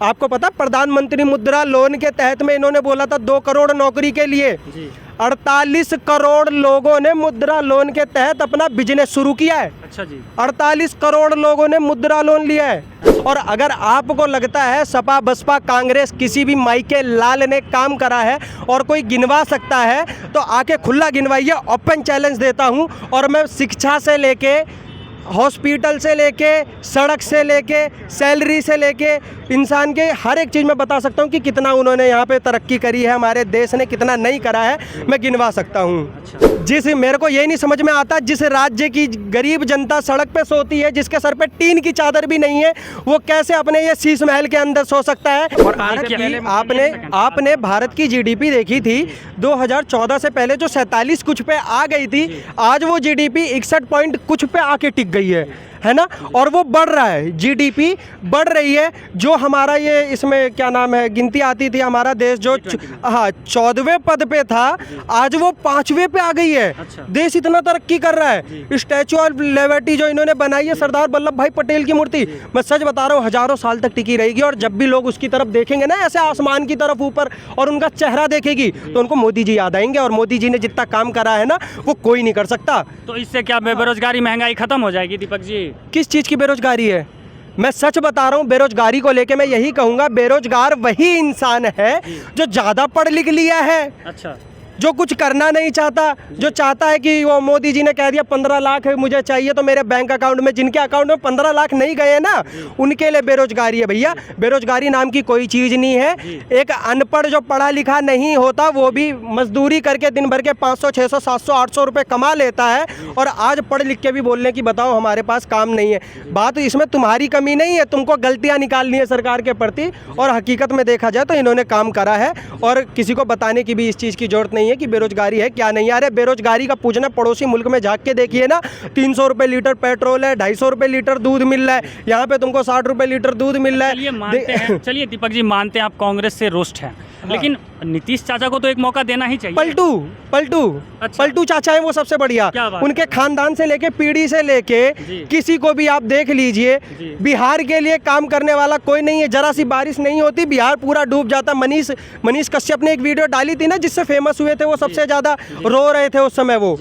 आपको पता प्रधानमंत्री मुद्रा लोन के तहत में इन्होंने बोला था 2 करोड़ नौकरी के लिए, 48 करोड़ लोगों ने मुद्रा लोन के तहत अपना बिजनेस शुरू किया है। अच्छा जी। 48 करोड़ लोगों ने मुद्रा लोन लिया है। और अगर आपको लगता है सपा बसपा कांग्रेस किसी भी माइके लाल ने काम करा है और कोई गिनवा सकता है तो आके खुला गिनवाइए, ओपन चैलेंज देता हूं। और मैं शिक्षा से लेके हॉस्पिटल से लेके सड़क से लेके सैलरी से लेके इंसान के हर एक चीज़ में बता सकता हूँ कि कितना उन्होंने यहाँ पे तरक्की करी है, हमारे देश ने कितना नहीं करा है, मैं गिनवा सकता हूँ। अच्छा। जिस मेरे को ये नहीं समझ में आता, जिस राज्य की गरीब जनता सड़क पे सोती है, जिसके सर पे टीन की चादर भी नहीं है, वो कैसे अपने ये शीश महल के अंदर सो सकता है। और आपने भारत की जीडीपी देखी थी 2014 से पहले जो 47 कुछ पे आ गई थी, आज वो जीडीपी 61 पॉइंट कुछ पे आके टिक गई है ना। और वो बढ़ रहा है, जीडीपी बढ़ रही है। जो हमारा ये इसमें क्या नाम है गिनती आती थी, हमारा देश जो 14वें पद पे था, आज वो 5वें पे आ गई है। अच्छा। देश इतना तरक्की कर रहा है। स्टैचू ऑफ लिबर्टी जो इन्होंने बनाई है, सरदार वल्लभ भाई पटेल की मूर्ति, मैं सच बता रहा हूँ हजारों साल तक टिकी रहेगी। और जब भी लोग उसकी तरफ देखेंगे ना, ऐसे आसमान की तरफ ऊपर, और उनका चेहरा देखेगी तो उनको मोदी जी याद आएंगे। और मोदी जी ने जितना काम करा है ना, वो कोई नहीं कर सकता। तो इससे क्या बेरोजगारी महंगाई खत्म हो जाएगी दीपक जी? किस चीज़ की बेरोजगारी है? मैं सच बता रहा हूँ, बेरोजगारी को लेके मैं यही कहूँगा, बेरोजगार वही इंसान है जो ज़्यादा पढ़ लिख लिया है। अच्छा। जो कुछ करना नहीं चाहता, जो चाहता है कि वो मोदी जी ने कह दिया 15 लाख मुझे चाहिए तो मेरे बैंक अकाउंट में, जिनके अकाउंट में 15 लाख नहीं गए ना, उनके लिए बेरोजगारी है भैया। बेरोजगारी नाम की कोई चीज़ नहीं है। एक अनपढ़ जो पढ़ा लिखा नहीं होता, वो भी मजदूरी करके दिन भर के 500 600 700 800 रुपये कमा लेता है, और आज पढ़ लिख के भी बोलने की बताओ हमारे पास काम नहीं है। बात इसमें तुम्हारी कमी नहीं है, तुमको गलतियाँ निकालनी है सरकार के प्रति। और हकीकत में देखा जाए तो इन्होंने काम करा है, और किसी को बताने की भी इस चीज़ की जरूरत नहीं है कि बेरोजगारी है क्या नहीं। अरे बेरोजगारी का पूछना पड़ोसी मुल्क में जाके के देखिए ना, 300 रुपए लीटर पेट्रोल है, 250 रुपए लीटर दूध मिल रहा है, यहाँ पे तुमको 60 रुपए लीटर दूध मिल रहा है। चलिए मानते हैं, चलिए दीपक जी मानते हैं आप कांग्रेस से रुष्ट हैं, लेकिन नीतीश चाचा को तो एक मौका देना ही चाहिए। पलटू चाचा है वो सबसे बढ़िया। उनके खानदान से लेके पीढ़ी से लेके किसी को भी आप देख लीजिए, बिहार के लिए काम करने वाला कोई नहीं है। जरा सी बारिश नहीं होती बिहार पूरा डूब जाता। मनीष कश्यप ने एक वीडियो डाली थी ना, जिससे फेमस हुए थे, वो सबसे ज्यादा रो रहे थे उस समय। वो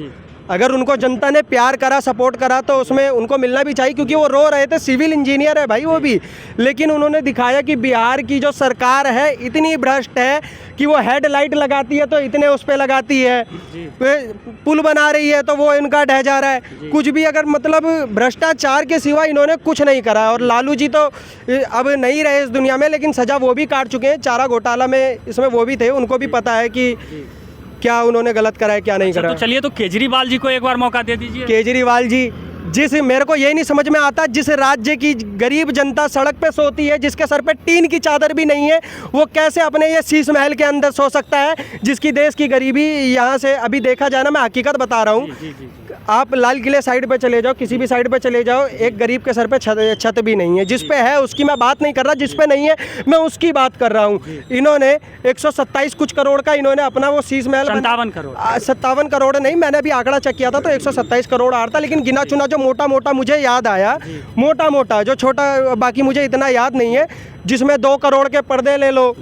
अगर उनको जनता ने प्यार करा, सपोर्ट करा, तो उसमें उनको मिलना भी चाहिए, क्योंकि वो रो रहे थे। सिविल इंजीनियर है भाई वो भी, लेकिन उन्होंने दिखाया कि बिहार की जो सरकार है इतनी भ्रष्ट है कि वो हेडलाइट लगाती है तो इतने उस पर लगाती है, पुल बना रही है तो वो इनका ढह जा रहा है। कुछ भी अगर मतलब भ्रष्टाचार के सिवा इन्होंने कुछ नहीं करा है। और लालू जी तो अब नहीं रहे इस दुनिया में, लेकिन सजा वो भी काट चुके हैं। चारा घोटाला में इसमें वो भी थे, उनको भी पता है कि क्या उन्होंने गलत करा है क्या नहीं करा। तो चलिए, तो केजरीवाल जी को एक बार मौका दे दीजिए। केजरीवाल जी, मेरे को ये नहीं समझ में आता, जिस राज्य की गरीब जनता सड़क पे सोती है, जिसके सर पे टीन की चादर भी नहीं है, वो कैसे अपने ये शीश महल के अंदर सो सकता है, जिसकी देश की गरीबी यहाँ से अभी देखा जाए ना, मैं हकीकत बता रहा हूँ। आप लाल किले साइड पे चले जाओ, किसी भी साइड पे चले जाओ, एक गरीब के सर पे छत भी नहीं है। जिस पे है उसकी मैं बात नहीं कर रहा, जिस पे नहीं है मैं उसकी बात कर रहा हूँ। इन्होंने 127 कुछ करोड़ का इन्होंने अपना वो शीश महल, 57 करोड़ नहीं, मैंने अभी आंकड़ा चेक किया था तो 127 करोड़ आ रहा था। लेकिन गिना चुना जो मोटा मुझे याद आया, मोटा जो छोटा बाकी मुझे इतना याद नहीं है, जिसमें 2 करोड़ के पर्दे ले लो,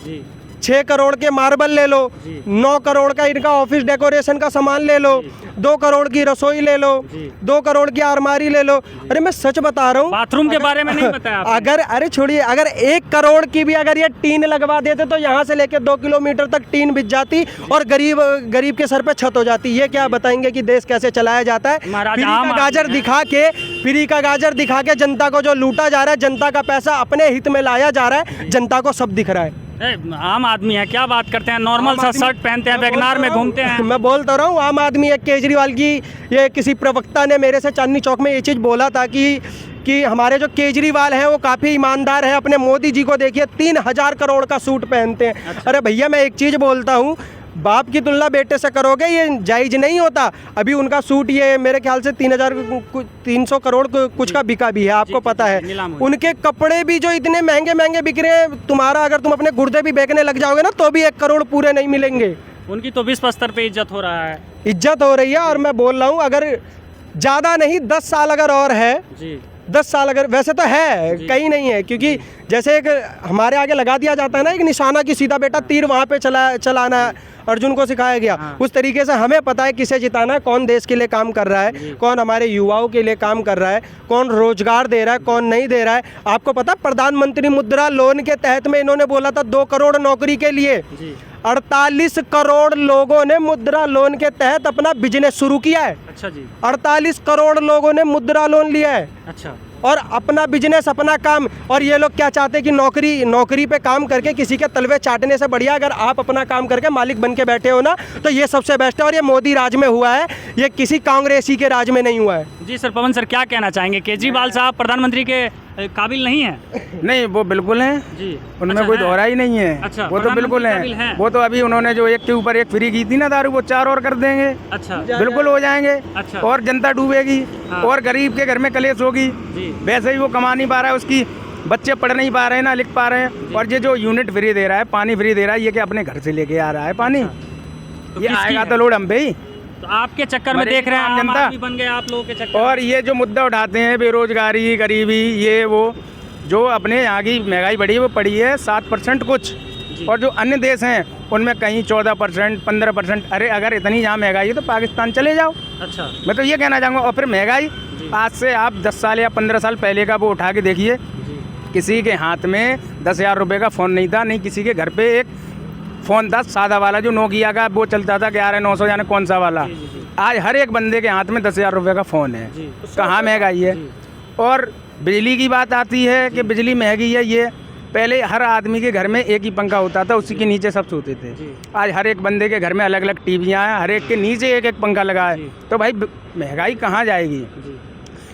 6 करोड़ के मार्बल ले लो, 9 करोड़ का इनका ऑफिस डेकोरेशन का सामान ले लो, 2 करोड़ की रसोई ले लो, 2 करोड़ की अलमारी ले लो। अरे मैं सच बता रहा हूँ, बाथरूम के बारे में नहीं बताया अगर अरे छोड़िए, अगर 1 करोड़ की भी अगर ये टीन लगवा देते तो यहाँ से लेकर 2 किलोमीटर तक टीन बिछ जाती और गरीब के सर पे छत हो जाती। ये क्या बताएंगे कि देश कैसे चलाया जाता है? फ्री का गाजर दिखा के जनता को जो लूटा जा रहा है, जनता का पैसा अपने हित में लाया जा रहा है, जनता को सब दिख रहा है। आम आदमी है, क्या बात करते हैं, नॉर्मल सा शर्ट पहनते हैं, वैगनार में घूमते हैं। मैं बोलता रहा हूँ आम आदमी है। केजरीवाल की ये किसी प्रवक्ता ने मेरे से चांदनी चौक में ये चीज़ बोला था कि हमारे जो केजरीवाल हैं वो काफ़ी ईमानदार है। अपने मोदी जी को देखिए, 3000 करोड़ का सूट पहनते हैं। अच्छा। अरे भैया मैं एक चीज़ बोलता हूँ, बाप की तुलना बेटे से करोगे ये जायज़ नहीं होता। अभी उनका सूट ये मेरे ख्याल से 300 करोड़ कुछ का बिका भी है, आपको पता है। उनके कपड़े भी जो इतने महंगे बिक रहे हैं, तुम्हारा अगर तुम अपने गुर्दे भी बेचने लग जाओगे ना तो भी 1 करोड़ पूरे नहीं मिलेंगे। उनकी तो 20 स्तर पे इज्जत हो रहा है, इज्जत हो रही है। और मैं बोल रहा हूँ, अगर ज़्यादा नहीं 10 साल अगर और है, 10 साल अगर, वैसे तो है कहीं नहीं है, क्योंकि जैसे एक हमारे आगे लगा दिया जाता है ना एक निशाना की सीधा बेटा तीर वहाँ पे चलाना है, अर्जुन को सिखाया गया। उस तरीके से हमें पता है किसे जिताना है, कौन देश के लिए काम कर रहा है, कौन हमारे युवाओं के लिए काम कर रहा है, कौन रोजगार दे रहा है, कौन नहीं दे रहा है। आपको पता प्रधानमंत्री मुद्रा लोन के तहत में इन्होंने बोला था 2 करोड़ नौकरी के लिए, 48 करोड़ लोगों ने मुद्रा लोन के तहत अपना बिजनेस शुरू किया है। अच्छा जी। 48 करोड़ लोगों ने मुद्रा लोन लिया है अच्छा। और अपना बिजनेस अपना काम। और ये लोग क्या चाहते हैं कि नौकरी पे काम करके किसी के तलवे चाटने से बढ़िया अगर आप अपना काम करके मालिक बन के बैठे हो ना तो ये सबसे बेस्ट है। और ये मोदी राज में हुआ है, ये किसी कांग्रेसी के राज में नहीं हुआ है। जी सर, पवन सर क्या कहना चाहेंगे? केजरीवाल साहब प्रधानमंत्री के काबिल नहीं है? नहीं, वो बिल्कुल हैं जी। उनमें अच्छा, कोई है? दोहरा ही नहीं है। अच्छा, वो तो बिल्कुल प्रधानमंत्री काबिल हैं। हैं। वो तो अभी उन्होंने जो एक के ऊपर एक फ्री की थी ना दारू, वो 4 और कर देंगे। अच्छा। बिल्कुल हो जाएंगे। अच्छा। और जनता डूबेगी हाँ। और गरीब के घर में कलेश होगी। जी। वैसे ही वो कमा नहीं पा रहा है, उसकी बच्चे पढ़ नहीं पा रहे हैं, ना लिख पा रहे हैं। और ये जो यूनिट फ्री दे रहा है, पानी फ्री दे रहा है, ये क्या अपने घर से लेके आ रहा है पानी? तो ये किसकी आएगा है? तो लोड हम पे ही। तो आपके चक्कर में मरेगी देख रहे हैं आम आम जनता। आदमी बन गए आप लोगों के चक्कर और ये जो मुद्दा उठाते हैं बेरोजगारी, गरीबी, ये वो जो अपने यहाँ की महंगाई बढ़ी है वो पड़ी है 7% कुछ। और जो अन्य देश हैं उनमें कहीं 14%, 15%। अरे अगर इतनी यहाँ महंगाई है तो पाकिस्तान चले जाओ। अच्छा। मैं तो ये कहना चाहूँगा। और फिर महंगाई आज से आप 10 साल या 15 साल पहले का वो उठा के देखिए, किसी के हाथ में 10,000 रुपये का फ़ोन नहीं था, नहीं किसी के घर पे एक फ़ोन था सादा वाला जो नोकिया का वो चलता था 11,900 यानी कौन सा वाला। आज हर एक बंदे के हाथ में 10,000 रुपये का फ़ोन है। कहाँ महंगाई है? और बिजली की बात आती है कि बिजली महंगी है। ये पहले हर आदमी के घर में एक ही पंखा होता था, उसी के नीचे सब सोते थे। आज हर एक बंदे के घर में अलग अलग टीवियाँ हैं, हर एक के नीचे एक एक पंखा लगा है। तो भाई महंगाई कहाँ जाएगी?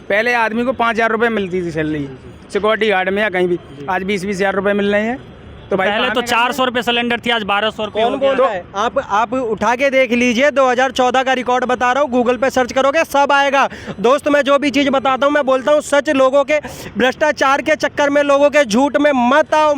पहले आदमी को 5,000 रुपये मिलती थी सैलरी सिक्योरिटी गार्ड में या कहीं भी, आज 20-20 हज़ार रुपये मिल रहे हैं। तो भाई पहले तो 400 रुपये सिलेंडर थी, आज 1200 रुपये कौन हो गया। बोल रहा है? आप उठा के देख लीजिए, 2014 का रिकॉर्ड बता रहा हूँ, गूगल पे सर्च करोगे सब आएगा। दोस्त मैं जो भी चीज़ बताता हूँ मैं बोलता हूँ सच। लोगों के भ्रष्टाचार के चक्कर में, लोगों के झूठ में मत आओ।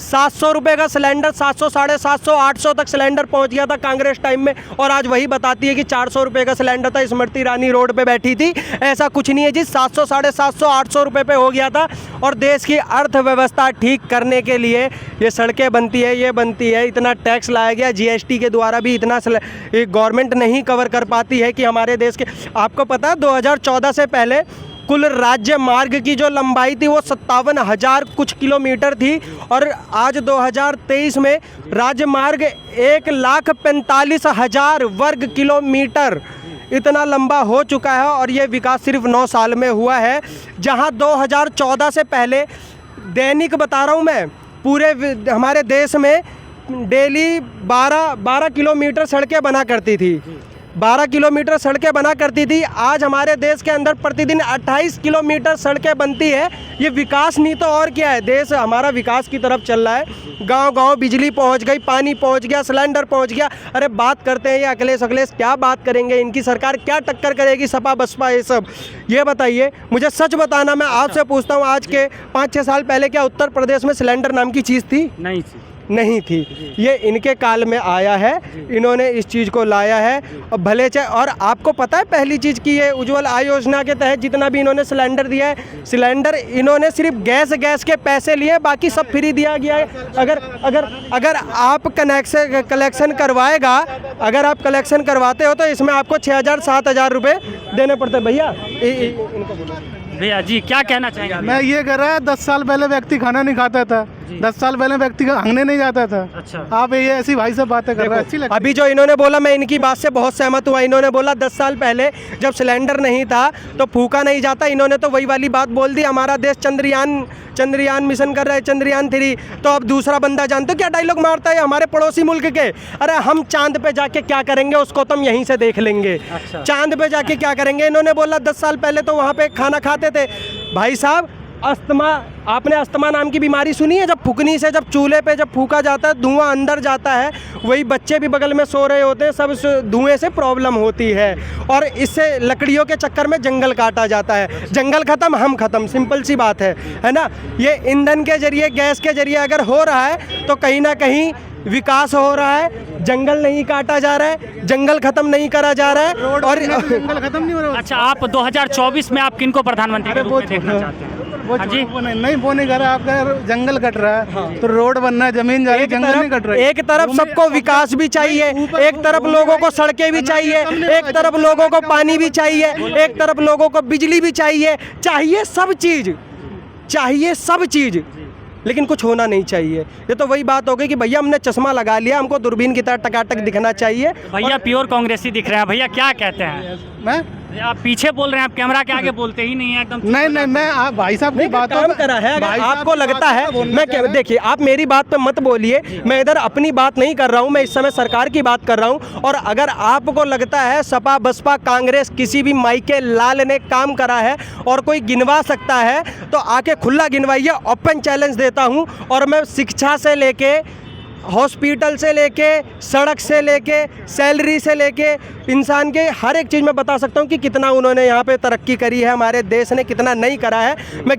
700 रुपये का सिलेंडर 700, 750, 800 तक सिलेंडर पहुँच गया था कांग्रेस टाइम में। और आज वही बताती है कि 400 रुपये का सिलेंडर था, स्मृति ईरानी रोड पर बैठी थी। ऐसा कुछ नहीं है जी, 700, 750, 800 रुपये पे हो गया था। और देश की अर्थव्यवस्था ठीक करने के लिए ये सड़कें बनती है, ये बनती है, इतना टैक्स लाया गया, जीएसटी के द्वारा भी इतना गवर्नमेंट नहीं कवर कर पाती है कि हमारे देश के। आपको पता है 2014 से पहले कुल राज्य मार्ग की जो लंबाई थी वो 57,000 कुछ किलोमीटर थी। और आज 2023 में राज्य मार्ग 1,45,000 वर्ग किलोमीटर इतना लंबा हो चुका है। और ये विकास सिर्फ 9 साल में हुआ है। जहां 2014 से पहले दैनिक बता रहा हूं मैं, पूरे हमारे देश में डेली 12 किलोमीटर सड़कें बना करती थी, 12 किलोमीटर सड़कें बना करती थी। आज हमारे देश के अंदर प्रतिदिन 28 किलोमीटर सड़कें बनती है। ये विकास नहीं तो और क्या है? देश हमारा विकास की तरफ चल रहा है। गांव-गांव बिजली पहुंच गई, पानी पहुंच गया, सिलेंडर पहुंच गया। अरे बात करते हैं ये अखिलेश क्या बात करेंगे? इनकी सरकार क्या टक्कर करेगी सपा बसपा ये सब? ये बताइए मुझे, सच बताना। मैं आपसे पूछता हूँ, आज के 5-6 साल पहले क्या उत्तर प्रदेश में सिलेंडर नाम की चीज़ थी? नहीं थी। ये इनके काल में आया है, इन्होंने इस चीज़ को लाया है। और भले चाहे, और आपको पता है पहली चीज़ की ये उज्ज्वला योजना के तहत जितना भी इन्होंने सिलेंडर दिया है, सिलेंडर इन्होंने सिर्फ गैस के पैसे लिए, बाकी सब फ्री दिया गया है। अगर आप कलेक्शन करवाएगा, अगर आप कलेक्शन करवाते हो तो इसमें आपको 6,000-7,000 रुपये देने पड़ते। भैया जी क्या कहना चाहेंगे? मैं ये कह रहा है 10 साल पहले व्यक्ति खाना नहीं खाता था, 10 साल पहले व्यक्ति हंगने नहीं जाता था। अच्छा। आप ये ऐसी भाई से बातें कर रहे हैं, अच्छी लगती है। अभी जो इन्होंने बोला मैं इनकी बात से बहुत सहमत हुआ। इन्होंने बोला 10 साल पहले जब सिलेंडर नहीं था तो फूका नहीं जाता। इन्होंने तो वही वाली बात बोल दी, हमारा देश चंद्रयान मिशन कर रहा है, चंद्रयान 3। तो अब दूसरा बंदा जानते हो क्या डायलॉग मारता है हमारे पड़ोसी मुल्क के? अरे हम चांद पे जाके क्या करेंगे उसको तो हम यहीं से देख लेंगे। अच्छा। चांद पे जाके क्या करेंगे? इन्होंने बोला 10 साल पहले तो वहाँ पे खाना खाते थे। भाई साहब, अस्थमा, आपने अस्थमा नाम की बीमारी सुनी है? जब फूकनी से, जब चूल्हे पे जब फूका जाता है, धुआं अंदर जाता है, वही बच्चे भी बगल में सो रहे होते हैं, सब धुएं से प्रॉब्लम होती है। और इससे लकड़ियों के चक्कर में जंगल काटा जाता है। जंगल खत्म, हम खत्म, सिंपल सी बात है ना? ये ईंधन के जरिए, गैस के जरिए अगर हो रहा है तो कहीं ना कहीं विकास हो रहा है। जंगल नहीं काटा जा रहा है, जंगल खत्म नहीं करा जा रहा है। और जंगल खत्म नहीं हो रहा। अच्छा, आप 2024 में आप किनको प्रधानमंत्री के रूप में देखना चाहते हैं? वो हाँ जी। वो नहीं वो नहीं कर रहा, आपका जंगल कट रहा है तो रोड बनना है, जमीन जा रही है, जंगल नहीं कट रहा है। एक तरफ सबको विकास भी चाहिए, एक तरफ लोगों को सड़कें भी चाहिए, एक तरफ लोगों को पानी भी चाहिए, एक तरफ लोगों को बिजली भी चाहिए, चाहिए सब चीज़, लेकिन कुछ होना नहीं चाहिए। ये तो वही बात हो गई कि भैया हमने चश्मा लगा लिया, हमको दूरबीन की तरह टकाटक दिखना चाहिए। भैया प्योर कांग्रेसी दिख रहे हैं। भैया क्या कहते हैं? मैं आप पीछे बोल रहे हैं, आप कैमरा के आगे बोलते ही नहीं है एकदम। नहीं मैं आप भाई साहब की बातों काम पे- करा है, अगर भाई साहब आपको की लगता बातों है पे बोलना मैं चाहिए। देखिए, आप मेरी बात पे मत बोलिए, मैं इधर अपनी बात नहीं कर रहा हूँ, मैं इस समय सरकार की बात कर रहा हूँ। और अगर आपको लगता है सपा बसपा कांग्रेस किसी भी माइके लाल ने काम करा है और कोई गिनवा सकता है तो आके खुला गिनवाइए, ओपन चैलेंज देता हूँ। और मैं शिक्षा से लेके हॉस्पिटल से लेके सड़क से लेके सैलरी से लेके इंसान के हर एक चीज़ में बता सकता हूँ कि कितना उन्होंने यहाँ पे तरक्की करी है, हमारे देश ने कितना नहीं करा है। मैं